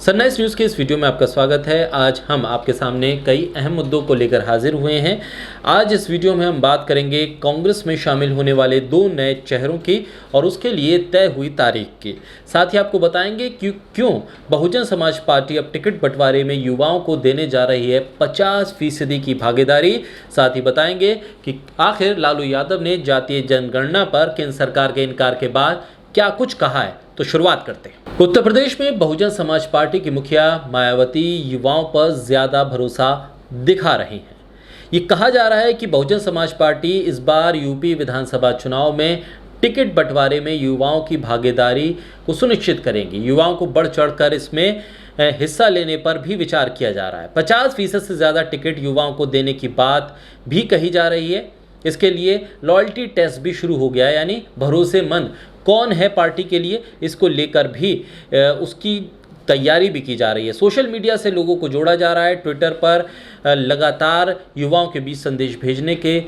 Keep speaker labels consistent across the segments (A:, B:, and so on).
A: Sunrise news के इस video में आपका स्वागत है। आज हम आपके सामने कई अहम मुद्दों को लेकर हाजिर हुए हैं। आज इस वीडियो में हम बात करेंगे कांग्रेस में शामिल होने वाले 2 नए चेहरों की और उसके लिए तय हुई तारीख की। साथ ही आपको बताएंगे कि क्यों बहुजन समाज पार्टी अब टिकट बंटवारे में युवाओं को देने जा रही है 50% की भागीदारी। साथ ही बताएंगे कि आखिर लालू यादव ने जातीय जनगणना पर केंद्र सरकार के इनकार के बाद क्या कुछ कहा है। तो शुरुआत करते हैं। उत्तर प्रदेश में बहुजन समाज पार्टी की मुखिया मायावती युवाओं पर ज्यादा भरोसा दिखा रही हैं। ये कहा जा रहा है कि बहुजन समाज पार्टी इस बार यूपी विधानसभा चुनाव में टिकट बंटवारे में युवाओं की भागीदारी को सुनिश्चित करेंगी। युवाओं को बढ़ चढ़कर इसमें हिस्सा लेने पर भी विचार किया जा रहा है। 50% से ज़्यादा टिकट युवाओं को देने की बात भी कही जा रही है। इसके लिए लॉयल्टी टेस्ट भी शुरू हो गया है, यानी भरोसेमंद कौन है पार्टी के लिए, इसको लेकर भी उसकी तैयारी भी की जा रही है। सोशल मीडिया से लोगों को जोड़ा जा रहा है। ट्विटर पर लगातार युवाओं के बीच संदेश भेजने के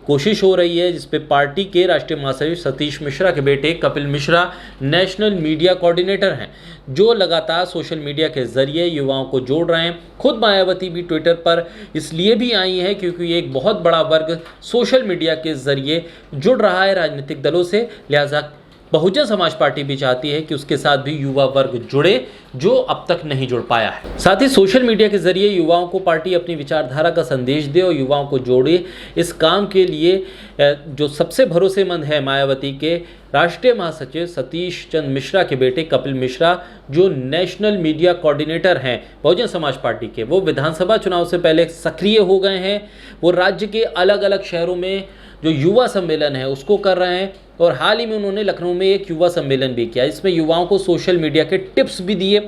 A: कोशिश हो रही है, जिस पे पार्टी के राष्ट्रीय महासचिव सतीश मिश्रा के बेटे Kapil Mishra national media coordinator हैं, जो लगातार सोशल मीडिया के जरिए युवाओं को जोड़ रहे हैं। खुद मायावती भी ट्विटर पर इसलिए भी आई है क्योंकि एक बहुत बड़ा वर्ग सोशल मीडिया के जरिए जुड़ रहा है राजनीतिक दलों से। लिहाजा बहुजन समाज पार्टी भी चाहती है कि उसके साथ भी युवा वर्ग जुड़े, जो अब तक नहीं जुड़ पाया है। साथ ही सोशल मीडिया के जरिए युवाओं को पार्टी अपनी विचारधारा का संदेश दे और युवाओं को जोड़े। इस काम के लिए जो सबसे भरोसेमंद है मायावती के राष्ट्रीय महासचिव सतीश चंद्र मिश्रा के बेटे कपिल मिश्रा, जो नेशनल मीडिया कोऑर्डिनेटर हैं बहुजन समाज पार्टी के। वो विधानसभा चुनाव से पहले सक्रिय हो गए हैं। वो राज्य के अलग अलग शहरों में जो युवा सम्मेलन है उसको कर रहे हैं और हाल ही में उन्होंने लखनऊ में एक युवा सम्मेलन भी किया। इसमें युवाओं को सोशल मीडिया के टिप्स भी दिए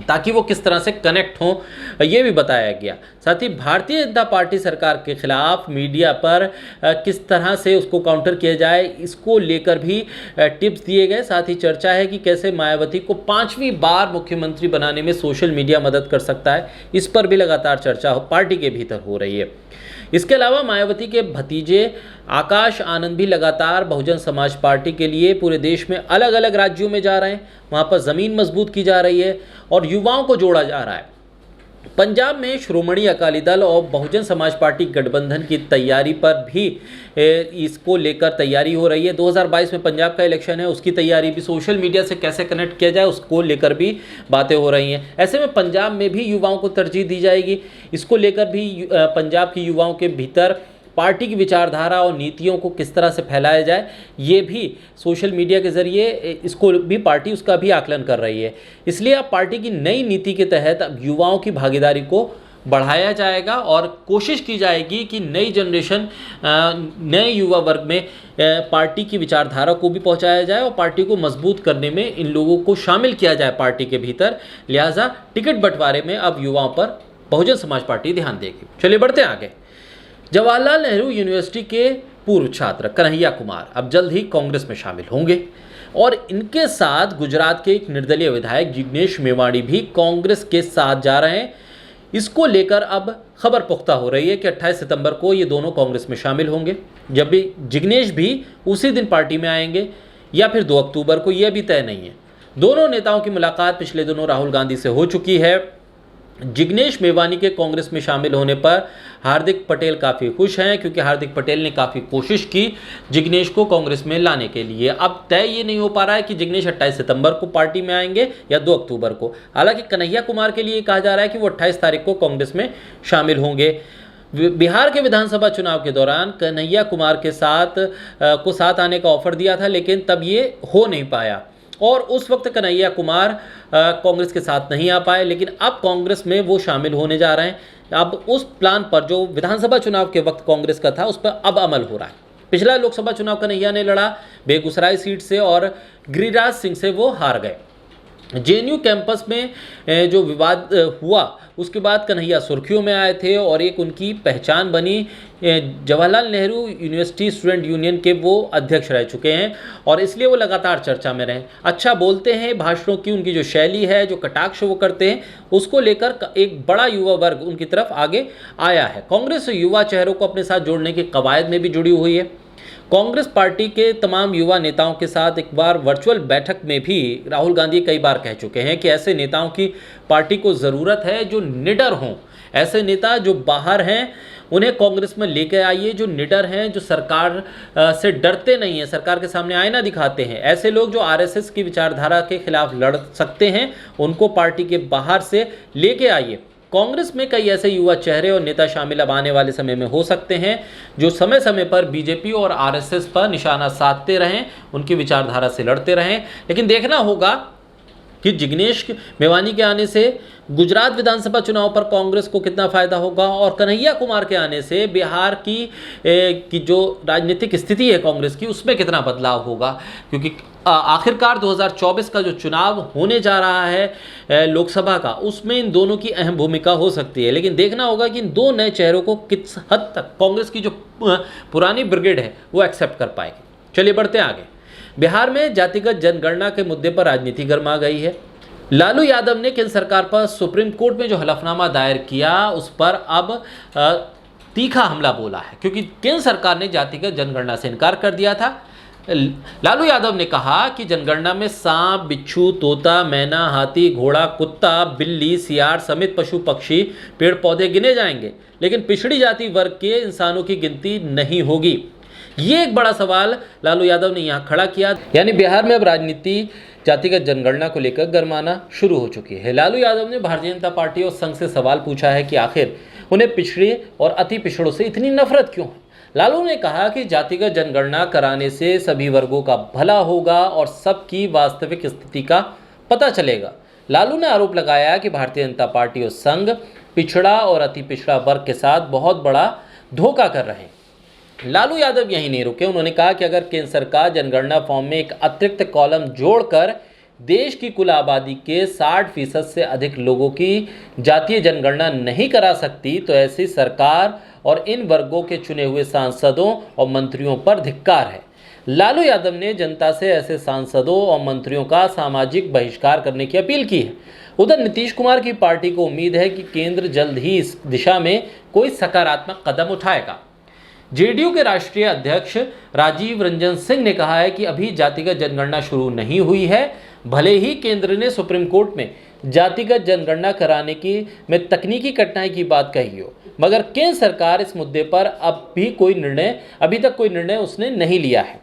A: ताकि वो किस तरह से कनेक्ट हों, ये भी बताया गया। साथ ही भारतीय जनता पार्टी सरकार के खिलाफ मीडिया पर किस तरह से उसको काउंटर किया जाए, इसको लेकर भी टिप्स दिए गए। साथ ही चर्चा है कि कैसे मायावती को 5वीं बार मुख्यमंत्री बनाने में सोशल मीडिया मदद कर सकता है। इस पर भी लगातार चर्चा पार्टी के भीतर हो रही है। इसके अलावा मायावती के भतीजे आकाश आनंद भी लगातार बहुजन समाज पार्टी के लिए पूरे देश में अलग अलग राज्यों में जा रहे हैं। वहाँ पर ज़मीन मजबूत की जा रही है और युवाओं को जोड़ा जा रहा है। पंजाब में श्रोमणी अकाली दल और बहुजन समाज पार्टी गठबंधन की तैयारी पर भी इसको लेकर तैयारी हो रही है। 2022 में पंजाब का इलेक्शन है, उसकी तैयारी भी सोशल मीडिया से कैसे कनेक्ट किया जाए उसको लेकर भी बातें हो रही हैं। ऐसे में पंजाब में भी युवाओं को तरजीह दी जाएगी। इसको लेकर भी पंजाब की युवाओं के भीतर पार्टी की विचारधारा और नीतियों को किस तरह से फैलाया जाए, ये भी सोशल मीडिया के ज़रिए इसको भी पार्टी उसका भी आकलन कर रही है। इसलिए अब पार्टी की नई नीति के तहत अब युवाओं की भागीदारी को बढ़ाया जाएगा और कोशिश की जाएगी कि नई जनरेशन, नए युवा वर्ग में पार्टी की विचारधारा को भी पहुंचाया जाए और पार्टी को मजबूत करने में इन लोगों को शामिल किया जाए पार्टी के भीतर। लिहाजा टिकट बंटवारे में अब युवाओं पर बहुजन समाज पार्टी ध्यान देगी। चलिए बढ़ते हैं आगे। जवाहरलाल नेहरू यूनिवर्सिटी के पूर्व छात्र कन्हैया कुमार अब जल्द ही कांग्रेस में शामिल होंगे और इनके साथ गुजरात के एक निर्दलीय विधायक जिग्नेश मेवाणी भी कांग्रेस के साथ जा रहे हैं। इसको लेकर अब खबर पुख्ता हो रही है कि 28 सितंबर को ये दोनों कांग्रेस में शामिल होंगे। जब भी जिग्नेश भी उसी दिन पार्टी में आएंगे या फिर 2 अक्टूबर को, यह भी तय नहीं है। दोनों नेताओं की मुलाकात पिछले दिनों राहुल गांधी से हो चुकी है। जिग्नेश मेवाणी के कांग्रेस में शामिल होने पर हार्दिक पटेल काफ़ी खुश हैं, क्योंकि हार्दिक पटेल ने काफ़ी कोशिश की जिग्नेश को कांग्रेस में लाने के लिए। अब तय ये नहीं हो पा रहा है कि जिग्नेश 28 सितंबर को पार्टी में आएंगे या 2 अक्टूबर को। हालांकि कन्हैया कुमार के लिए कहा जा रहा है कि वो 28 तारीख को कांग्रेस में शामिल होंगे। बिहार के विधानसभा चुनाव के दौरान कन्हैया कुमार के साथ आने का ऑफर दिया था, लेकिन तब ये हो नहीं पाया और उस वक्त कन्हैया कुमार कांग्रेस के साथ नहीं आ पाए। लेकिन अब कांग्रेस में वो शामिल होने जा रहे हैं। अब उस प्लान पर जो विधानसभा चुनाव के वक्त कांग्रेस का था उस पर अब अमल हो रहा है। पिछला लोकसभा चुनाव कन्हैया ने लड़ा बेगूसराय सीट से और गिरिराज सिंह से वो हार गए। जेएनयू कैंपस में जो विवाद हुआ उसके बाद कन्हैया सुर्खियों में आए थे और एक उनकी पहचान बनी। Jawaharlal Nehru university student union के वो अध्यक्ष रह चुके हैं और इसलिए वो लगातार चर्चा में रहे। अच्छा बोलते हैं, भाषणों की उनकी जो शैली है, जो कटाक्ष वो करते हैं, उसको लेकर एक बड़ा युवा वर्ग उनकी तरफ आगे आया है। कांग्रेस युवा चेहरों को अपने साथ जोड़ने के कवायद में भी जुड़ी हुई है। कांग्रेस पार्टी के तमाम युवा नेताओं के साथ एक बार वर्चुअल बैठक में भी राहुल गांधी कई बार कह चुके हैं कि ऐसे नेताओं की पार्टी को ज़रूरत है जो निडर हों। ऐसे नेता जो बाहर हैं उन्हें कांग्रेस में लेकर आइए, जो निडर हैं, जो सरकार से डरते नहीं हैं, सरकार के सामने आईना दिखाते हैं। ऐसे लोग जो आरएसएस की विचारधारा के खिलाफ लड़ सकते हैं, उनको पार्टी के बाहर से लेके आइए। कांग्रेस में कई ऐसे युवा चेहरे और नेता शामिल अब आने वाले समय में हो सकते हैं जो समय समय पर बीजेपी और आरएसएस पर निशाना साधते रहें, उनकी विचारधारा से लड़ते रहें। लेकिन देखना होगा कि जिग्नेश मेवानी के आने से गुजरात विधानसभा चुनाव पर कांग्रेस को कितना फायदा होगा और कन्हैया कुमार के आने से बिहार की जो राजनीतिक स्थिति है कांग्रेस की, उसमें कितना बदलाव होगा। क्योंकि आखिरकार 2024 का जो चुनाव होने जा रहा है लोकसभा का, उसमें इन दोनों की अहम भूमिका हो सकती है। लेकिन देखना होगा कि इन दो नए चेहरों को किस हद तक कांग्रेस की जो पुरानी ब्रिगेड है वो एक्सेप्ट कर पाएगी। चलिए बढ़ते हैं आगे। बिहार में जातिगत जनगणना के मुद्दे पर राजनीति गर्मा गई है। लालू यादव ने केंद्र सरकार पर सुप्रीम कोर्ट में जो हलफनामा दायर किया उस पर अब तीखा हमला बोला है, क्योंकि केंद्र सरकार ने जातिगत जनगणना से इनकार कर दिया था। लालू यादव ने कहा कि जनगणना में सांप, बिच्छू, तोता, मैना, हाथी, घोड़ा, कुत्ता, बिल्ली, सियार समेत पशु पक्षी, पेड़ पौधे गिने जाएंगे, लेकिन पिछड़ी जाति वर्ग के इंसानों की गिनती नहीं होगी। ये एक बड़ा सवाल लालू यादव ने यहाँ खड़ा किया। यानी बिहार में अब राजनीति जातिगत जनगणना को लेकर गरमाना शुरू हो चुकी है। लालू यादव ने भारतीय जनता पार्टी और संघ से सवाल पूछा है कि आखिर उन्हें पिछड़े और अति पिछड़ों से इतनी नफरत क्यों है। लालू ने कहा कि जातिगत जनगणना कराने से सभी वर्गों का भला होगा और सबकी वास्तविक स्थिति का पता चलेगा। लालू ने आरोप लगाया कि भारतीय जनता पार्टी और संघ पिछड़ा और अति पिछड़ा वर्ग के साथ बहुत बड़ा धोखा कर रहे हैं। लालू यादव यहीं नहीं रुके। उन्होंने कहा कि अगर केंद्र सरकार जनगणना फॉर्म में एक अतिरिक्त कॉलम जोड़कर देश की कुल आबादी के 60% से अधिक लोगों की जातीय जनगणना नहीं करा सकती तो ऐसी सरकार और इन वर्गों के चुने हुए सांसदों और मंत्रियों पर धिक्कार है। लालू यादव ने जनता से ऐसे सांसदों और मंत्रियों का सामाजिक बहिष्कार करने की अपील की है। उधर नीतीश कुमार की पार्टी को उम्मीद है कि केंद्र जल्द ही इस दिशा में कोई सकारात्मक कदम उठाएगा। जेडीयू के राष्ट्रीय अध्यक्ष राजीव रंजन सिंह ने कहा है कि अभी जातिगत जनगणना शुरू नहीं हुई है। भले ही केंद्र ने सुप्रीम कोर्ट में जातिगत जनगणना कराने की में तकनीकी कठिनाई की बात कही हो, मगर केंद्र सरकार इस मुद्दे पर अभी तक कोई निर्णय उसने नहीं लिया है।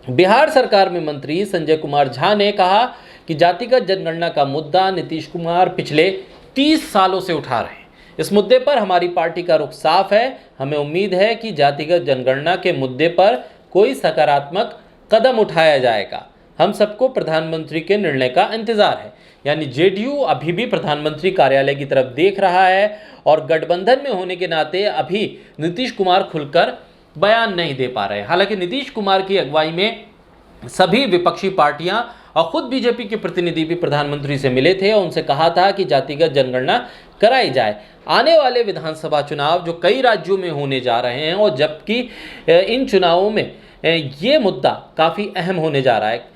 A: बिहार सरकार में मंत्री संजय कुमार झा ने कहा कि जातिगत जनगणना का मुद्दा नीतीश कुमार पिछले 30 सालों से उठा रहे हैं। इस मुद्दे पर हमारी पार्टी का रुख साफ है। हमें उम्मीद है कि जातिगत जनगणना के मुद्दे पर कोई सकारात्मक कदम उठाया जाएगा। हम सबको प्रधानमंत्री के निर्णय का इंतजार है। यानी जेडीयू अभी भी प्रधानमंत्री कार्यालय की तरफ देख रहा है और गठबंधन में होने के नाते अभी नीतीश कुमार खुलकर बयान नहीं दे पा रहे। हालांकि नीतीश कुमार की अगुवाई में सभी विपक्षी पार्टियां और खुद बीजेपी के प्रतिनिधि भी प्रधानमंत्री से मिले थे और उनसे कहा था कि जातिगत जनगणना कराई जाए। आने वाले विधानसभा चुनाव जो कई राज्यों में होने जा रहे हैं और जबकि इन चुनावों में ये मुद्दा काफ़ी अहम होने जा रहा है।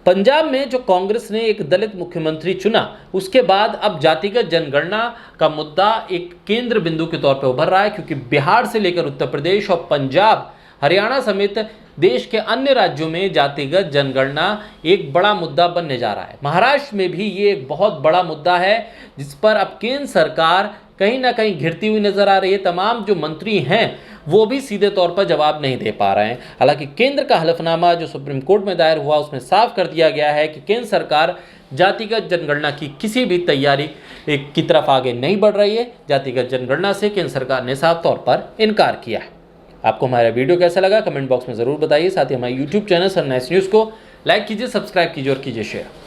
A: पंजाब में जो कांग्रेस ने एक दलित मुख्यमंत्री चुना, उसके बाद अब जातिगत जनगणना का मुद्दा एक केंद्र बिंदु के तौर पर उभर रहा है, क्योंकि बिहार से लेकर उत्तर प्रदेश और पंजाब, हरियाणा समेत देश के अन्य राज्यों में जातिगत जनगणना एक बड़ा मुद्दा बनने जा रहा है। महाराष्ट्र में भी ये एक बहुत बड़ा मुद्दा है जिस पर अब केंद्र सरकार कहीं ना कहीं घिरती हुई नजर आ रही है। तमाम जो मंत्री हैं वो भी सीधे तौर पर जवाब नहीं दे पा रहे हैं। हालांकि केंद्र का हलफनामा जो सुप्रीम कोर्ट में दायर हुआ उसमें साफ कर दिया गया है कि केंद्र सरकार जातिगत जनगणना की किसी भी तैयारी की तरफ आगे नहीं बढ़ रही है। जातिगत जनगणना से केंद्र सरकार ने साफ तौर पर इनकार किया है। आपको हमारा वीडियो कैसा लगा कमेंट बॉक्स में ज़रूर बताइए। साथ ही हमारे यूट्यूब चैनल सनराइज न्यूज़ को लाइक कीजिए, सब्सक्राइब कीजिए और कीजिए शेयर।